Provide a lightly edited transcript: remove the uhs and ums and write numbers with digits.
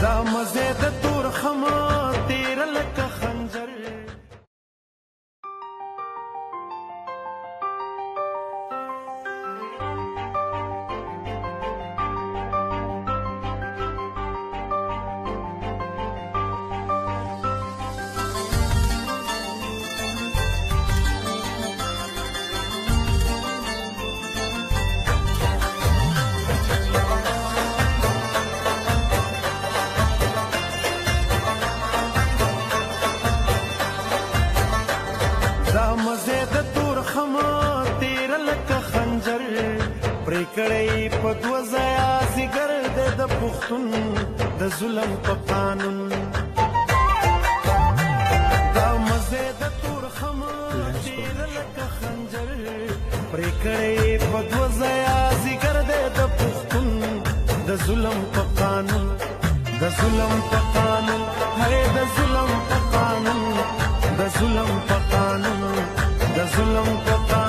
دا مزه د تور خما تیر لکه خنجر مزه د تور خما تیر لکه خنجر پرې کړی په دوه ځایه ځیګر دی د پښتون د ظلم په قانون دا مزه د تور خما تیر لکه خنجر پرې کړی په دوه ځایه ځیګر دی د پښتون د ظلم په قانون د ظلم په قانون هی د ظلم په قانون د ظلم په قانون د ظلم په قانون